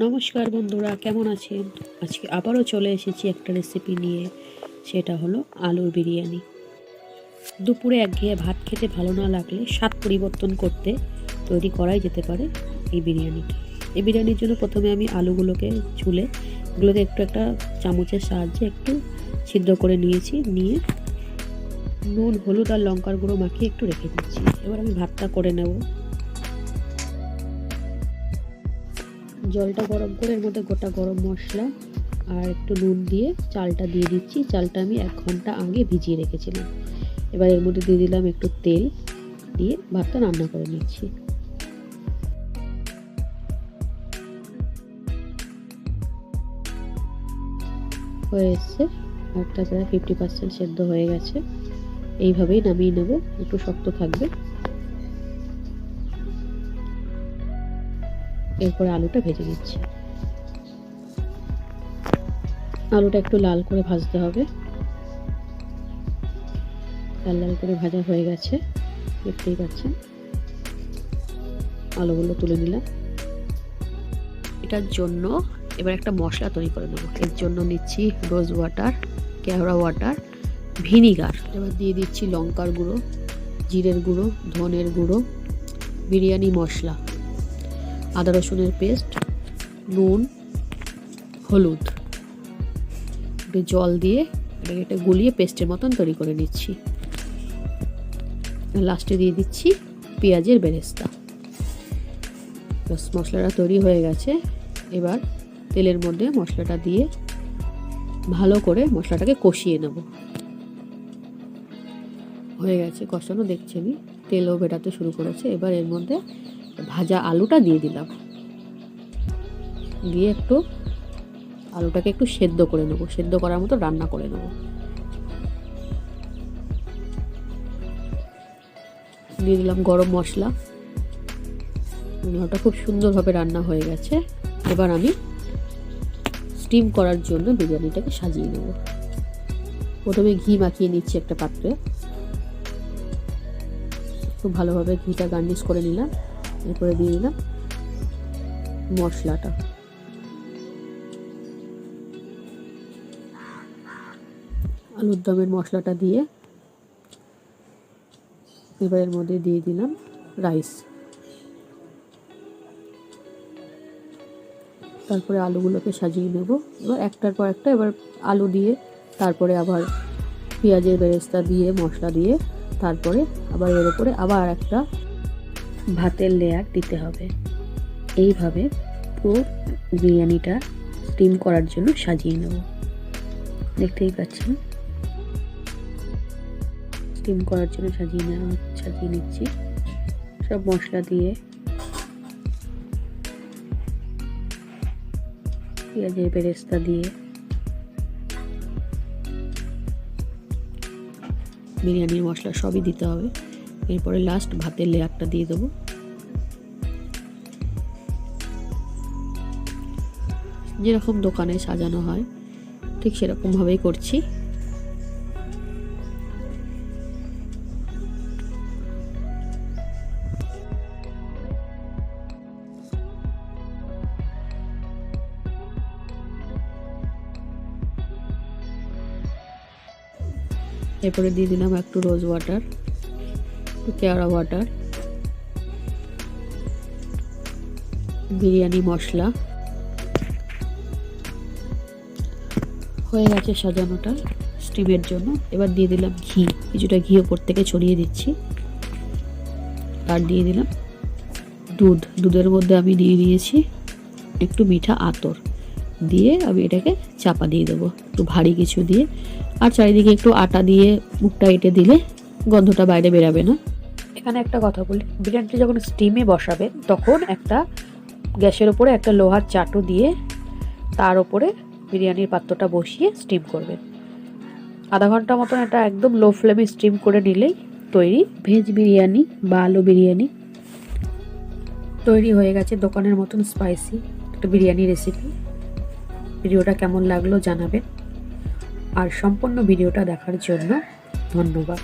নমস্কার বন্ধুরা, কেমন আছেন? আজকে আবারও চলে এসেছি একটা রেসিপি নিয়ে। সেটা হলো আলুর বিরিয়ানি। দুপুরে একঘেয়ে ভাত খেতে ভালো না লাগলে স্বাদ পরিবর্তন করতে তৈরি করাই যেতে পারে এই বিরিয়ানিটা। এই বিরিয়ানির জন্য প্রথমে আমি আলুগুলোকে ছুলে এগুলোকে একটা চামচের সাহায্যে একটু ছিদ্র করে নিয়েছি। নিয়ে নুন, হলুদ আর লঙ্কার গুঁড়ো মাখিয়ে একটু রেখে দিচ্ছি। এবার আমি ভাতটা করে নেব। জলটা গরম করে এর মধ্যে গোটা গরম মশলা আর একটু নুন দিয়ে চালটা দিয়ে দিচ্ছি। চালটা আমি 1 ঘন্টা আগে ভিজিয়ে রেখেছিলাম। এবার এর মধ্যে দিয়ে দিলাম একটু তেল, দিয়ে ভাতটা রান্না করে নিচ্ছি। হয়ে এসছে, ভাতটা প্রায় 50% সেদ্ধ হয়ে গেছে। এইভাবেই নামিয়ে নেব, একটু শক্ত থাকবে। এরপরে আলুটা ভেজে নিচ্ছি। আলুটা একটু লাল করে ভাজতে হবে। লাল লাল করে ভাজা হয়ে গেছে, দেখতেই পাচ্ছেন। আলুগুলো তুলে নিলাম। এটার জন্য এবার একটা মশলা তৈরি করে নেব। এর জন্য নিচ্ছি রোজ ওয়াটার, কেওড়া ওয়াটার, ভিনিগার। এবার দিয়ে দিচ্ছি লঙ্কার গুঁড়ো, জিরের গুঁড়ো, ধনের গুঁড়ো, বিরিয়ানি মশলা, আদা রসুনের পেস্ট, নুন, হলুদ। একটু জল দিয়ে এটা গুলিয়ে পেস্টের মতন তৈরি করে নিচ্ছি। লাস্টে দিয়ে দিচ্ছি পেঁয়াজের বেরেস্তা। মশলাটা তৈরি হয়ে গেছে। এবার তেলের মধ্যে মশলাটা দিয়ে ভালো করে মশলাটাকে কষিয়ে নেব। হয়ে গেছে কষানো, দেখছেনই তেলও বেরাতে শুরু করেছে। এবার এর মধ্যে ভাজা আলুটা দিয়ে দিলাম। দিয়ে একটু আলুটাকে একটু সেদ্ধ করে নেব, সেদ্ধ করার মতো রান্না করে নেব। দিয়ে দিলাম গরম মশলা। ওটা খুব সুন্দরভাবে রান্না হয়ে গেছে। এবার আমি স্টিম করার জন্য বিরিয়ানিটাকে সাজিয়ে নেব। প্রথমে ঘি মাখিয়ে নিচ্ছি একটা পাত্রে। খুব ভালোভাবে ঘিটা গার্নিশ করে নিলাম। এরপরে দিয়ে দিলাম মশলাটা। আলুর দমের মশলাটা দিয়ে এবার এর মধ্যে দিয়ে দিলাম রাইস। তারপরে আলুগুলোকে সাজিয়ে নেব। এবার একটার পর একটা এবার আলু দিয়ে, তারপরে আবার পেঁয়াজের বেরেস্তা দিয়ে, মশলা দিয়ে, তারপরে আবার এর উপরে আবার একটা ভাতের লেয়ার দিতে হবে। এইভাবে পুরো বিরিয়ানিটা স্টিম করার জন্য সাজিয়ে নেব। দেখতেই পাচ্ছেন, স্টিম করার জন্য সাজিয়ে নিচ্ছি সব মশলা দিয়ে, পেঁয়াজের বেরেস্তা দিয়ে, বিরিয়ানির মশলা সবই দিতে হবে। এরপরে লাস্ট ভাতের লেয়ারটা দিয়ে দেবো। যেরকম দোকানে সাজানো হয় ঠিক সেরকম ভাবেই করছি। এরপরে দিয়ে দিলাম একটু রোজ ওয়াটার, একটু কেওড়া ওয়াটার, বিরিয়ানি মশলা। হয়ে গেছে সাজানোটা স্টিমের জন্য। এবার দিয়ে দিলাম ঘি, কিছুটা ঘি ওপর থেকে ছড়িয়ে দিচ্ছি। আর দিয়ে দিলাম দুধের মধ্যে আমি দিয়ে দিয়েছি একটু মিঠা আতর। দিয়ে আমি এটাকে চাপা দিয়ে দেবো একটু ভারী কিছু দিয়ে। আর চারিদিকে একটু আটা দিয়ে মুখটা এঁটে দিলে গন্ধটা বাইরে বেরাবে না। এখানে একটা কথা বলি, বিরিয়ানিটা যখন স্টিমে বসাবেন তখন একটা গ্যাসের ওপরে একটা লোহার চাটু দিয়ে তার ওপরে বিরিয়ানির পাত্রটা বসিয়ে স্টিম করবেন। আধা ঘন্টা মতন এটা একদম লো ফ্লেমে স্টিম করে নিলেই তৈরি ভেজ বিরিয়ানি বা আলু বিরিয়ানি। তৈরি হয়ে গেছে দোকানের মতন স্পাইসি একটা বিরিয়ানি রেসিপি। ভিডিওটা কেমন লাগলো জানাবেন। আর সম্পূর্ণ ভিডিওটা দেখার জন্য ধন্যবাদ।